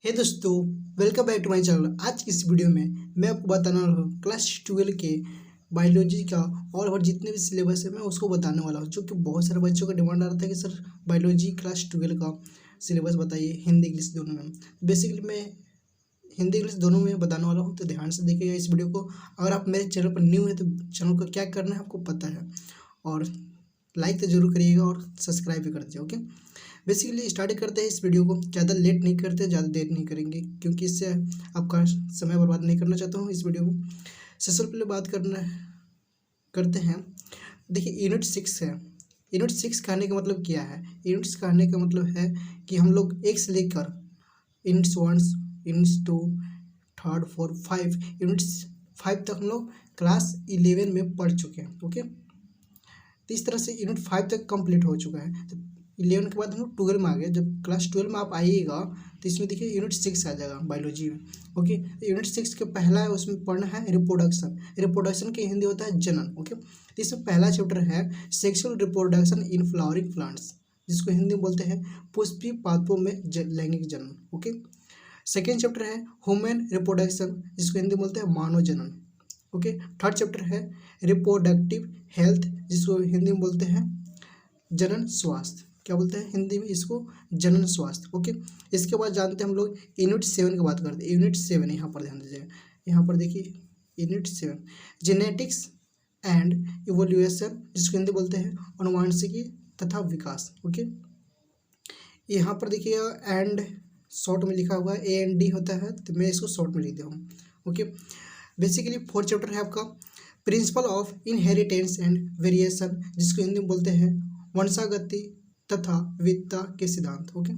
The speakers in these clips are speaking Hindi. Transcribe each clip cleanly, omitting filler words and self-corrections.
हे दोस्तों, welcome back to my channel. आज की इस वीडियो में मैं आपको बताने वाला हूँ क्लास 12 के बायोलॉजी का और जितने भी सिलेबस है मैं उसको बताने वाला हूँ, जो कि बहुत सारे बच्चों का डिमांड आ रहा था कि सर बायोलॉजी क्लास 12 का सिलेबस बताइए, हिंदी इंग्लिश दोनों में। बेसिकली मैं हिंदी इंग्लिश दोनों में बताने वाला हूँ, तो ध्यान से देखिएगा इस वीडियो को। अगर आप मेरे चैनल पर न्यू है तो चैनल को क्या करना है आपको पता है, और लाइक तो जरूर करिएगा और सब्सक्राइब भी कर दीजिए। ओके, बेसिकली स्टार्ट करते हैं इस वीडियो को। ज़्यादा लेट नहीं करते, ज़्यादा देर नहीं करेंगे, क्योंकि इससे आपका समय बर्बाद नहीं करना चाहता हूँ इस वीडियो को। सबसे पहले बात करते हैं। देखिए, यूनिट 6 है। यूनिट 6 कहने का मतलब क्या है? यूनिट्स कहने का मतलब है कि हम लोग एक से लेकर यूनिट्स 1, यूनिट्स 2, 3, 4, 5, यूनिट्स 5 तक हम लोग क्लास 11 में पढ़ चुके हैं। ओके, तो इस तरह से यूनिट 5 तक कंप्लीट हो चुका है। तो 11 के बाद हम लोग 12 में आ गए। जब क्लास 12 में आप आइएगा तो इसमें देखिए यूनिट 6 आ जाएगा बायोलॉजी में। ओके, तो यूनिट 6 के पहला है, उसमें पढ़ना है रिप्रोडक्शन। रिप्रोडक्शन की हिंदी होता है जनन। ओके, तो इसमें पहला चैप्टर है sexual reproduction in flowering plants, जिसको हिंदी में बोलते हैं पुष्पीय पादपों में लैंगिक जनन। ओके, सेकेंड चैप्टर है ह्यूमन रिप्रोडक्शन, जिसको हिंदी में बोलते हैं मानव जनन। ओके, थर्ड चैप्टर है रिप्रोडक्टिव हेल्थ, जिसको हिंदी में बोलते हैं जनन स्वास्थ्य। क्या बोलते हैं हिंदी में इसको? जनन स्वास्थ्य। ओके, इसके बाद जानते हैं हम लोग यूनिट 7 की बात करते हैं। यूनिट 7 यहाँ पर ध्यान दीजिएगा, यहाँ पर देखिए यूनिट 7 जेनेटिक्स एंड इवोल्यूशन, जिसको हिंदी बोलते हैं अनुवांशिकी तथा विकास। ओके, यहाँ पर देखिए एंड शॉर्ट में लिखा हुआ है, AND होता है, तो मैं इसको शॉर्ट में लिख दिया हूँ। ओके, बेसिकली फोर्थ चैप्टर है आपका principle of inheritance and variation, जिसको हिंदी में बोलते हैं वंशागति तथा विविधता के सिद्धांत। ओके,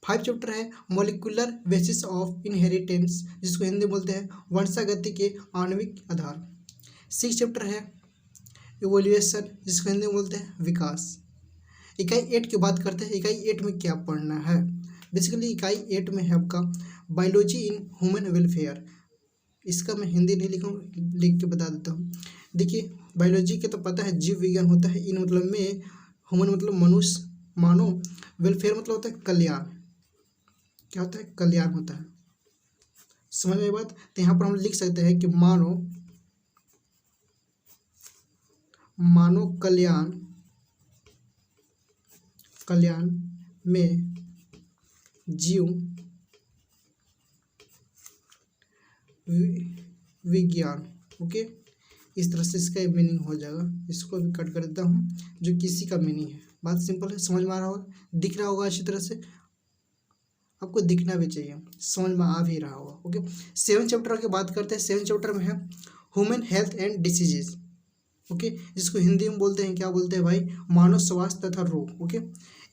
5 चैप्टर है मॉलिक्यूलर बेसिस ऑफ इनहेरिटेंस, जिसको हिंदी में बोलते हैं वंशागति के आणविक आधार। 6 चैप्टर है इवोल्यूशन, जिसको हिंदी में बोलते हैं विकास। इकाई 8 की बात करते हैं। इकाई 8 में क्या पढ़ना है? बेसिकली इकाई 8 में है आपका बायोलॉजी इन ह्यूमन वेलफेयर। इसका मैं हिंदी नहीं लिख के बता देता हूँ। देखिए, बायोलॉजी के तो पता है जीव विज्ञान होता है, इन मतलब में ह्यूमन मतलब मनुष्य, मानव, वेलफेयर मतलब होता है कल्याण। क्या होता है? कल्याण होता है। समझ में बात? तो यहाँ पर हम लिख सकते हैं कि मानव कल्याण में जीव विज्ञान। ओके, इस तरह से इसका मीनिंग हो जाएगा। इसको भी कट कर देता हूँ, जो किसी का मीनिंग है। बात सिंपल है, समझ में आ रहा होगा, दिख रहा होगा अच्छी तरह से। आपको दिखना भी चाहिए, समझ में आ भी रहा होगा। ओके, 7 चैप्टर की बात करते हैं। 7 चैप्टर में है human health and diseases. Okay, जिसको हिंदी में बोलते हैं, क्या बोलते हैं भाई? मानव स्वास्थ्य तथा रोग। ओके,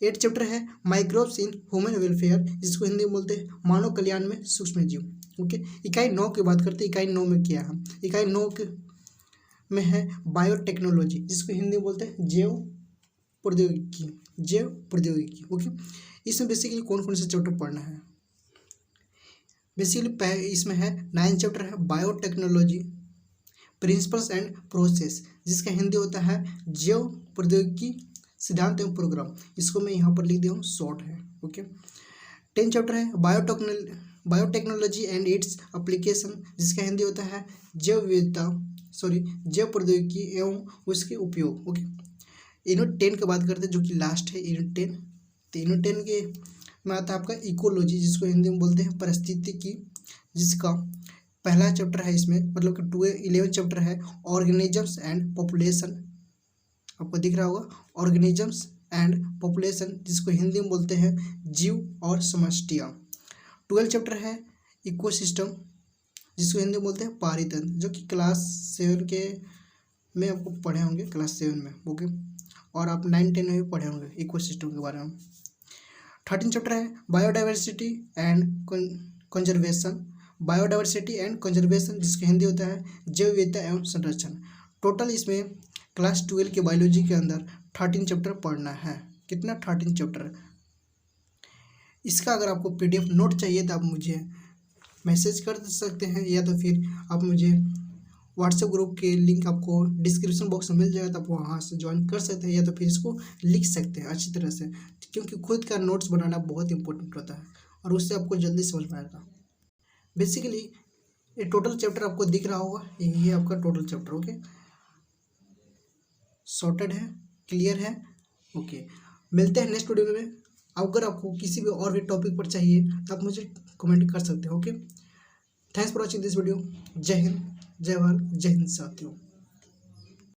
8 चैप्टर है माइक्रोब्स इन ह्यूमन वेलफेयर, जिसको हिंदी में बोलते हैं मानव कल्याण में सूक्ष्म जीव। ओके, इकाई 9 की बात करते हैं। इकाई 9 में क्या है? इकाई 9 में है बायोटेक्नोलॉजी, जिसको हिंदी में बोलते हैं जैव प्रौद्योगिकी। ओके, इसमें बेसिकली कौन कौन से चैप्टर पढ़ना है? बेसिकली इसमें है 9 चैप्टर है बायोटेक्नोलॉजी प्रिंसिपल्स एंड प्रोसेस, जिसका हिंदी होता है जैव प्रौद्योगिकी सिद्धांत एवं प्रोग्राम। इसको मैं यहाँ पर लिख दिया हूँ, शॉर्ट है। ओके, 10 चैप्टर है बायोटेक्नोलॉजी एंड इट्स एप्लीकेशन, जिसका हिंदी होता है जैव प्रौद्योगिकी एवं उसके उपयोग। ओके, यूनिट 10 की बात करते हैं, जो कि लास्ट है यूनिट 10। तो यूनिट 10 के में आता है आपका इकोलॉजी, जिसको हिंदी में बोलते हैं परिस्थितिकी, जिसका पहला चैप्टर है इसमें, मतलब कि 11 चैप्टर है ऑर्गेनिजम्स एंड पॉपुलेशन। आपको दिख रहा होगा ऑर्गेनिजम्स एंड पॉपुलेशन, जिसको हिंदी में बोलते हैं जीव और समष्टियाँ। 12 चैप्टर है इकोसिस्टम, जिसको हिंदी में बोलते हैं पारितंत्र, जो कि क्लास 7 के में आपको पढ़े होंगे, क्लास 7 में। ओके, और आप 9-10 में भी पढ़े होंगे इकोसिस्टम के बारे में। 13 चैप्टर है बायोडाइवर्सिटी एंड कंजर्वेशन, जिसका हिंदी होता है जैव विविधता एवं संरक्षण। टोटल इसमें क्लास 12 के बायोलॉजी के अंदर 13 चैप्टर पढ़ना है। कितना? 13 चैप्टर। इसका अगर आपको PDF नोट चाहिए तो आप मुझे मैसेज कर सकते हैं, या तो फिर आप मुझे व्हाट्सएप ग्रुप के लिंक आपको डिस्क्रिप्शन बॉक्स में मिल जाएगा, तो आप वहाँ से ज्वाइन कर सकते हैं, या तो फिर इसको लिख सकते हैं अच्छी तरह से, क्योंकि खुद का नोट्स बनाना बहुत इंपॉर्टेंट होता है। और उससे आपको जल्दी समझ में आएगा। बेसिकली ये टोटल चैप्टर आपको दिख रहा होगा, ये आपका टोटल चैप्टर। ओके, सॉर्टेड है, क्लियर है। ओके, मिलते हैं नेक्स्ट वीडियो में। अगर आपको किसी भी और भी टॉपिक पर चाहिए तो आप मुझे कमेंट कर सकते हो। Okay, thanks for watching this video. जय हिंद, जय भारत, जय हिंद साथियों।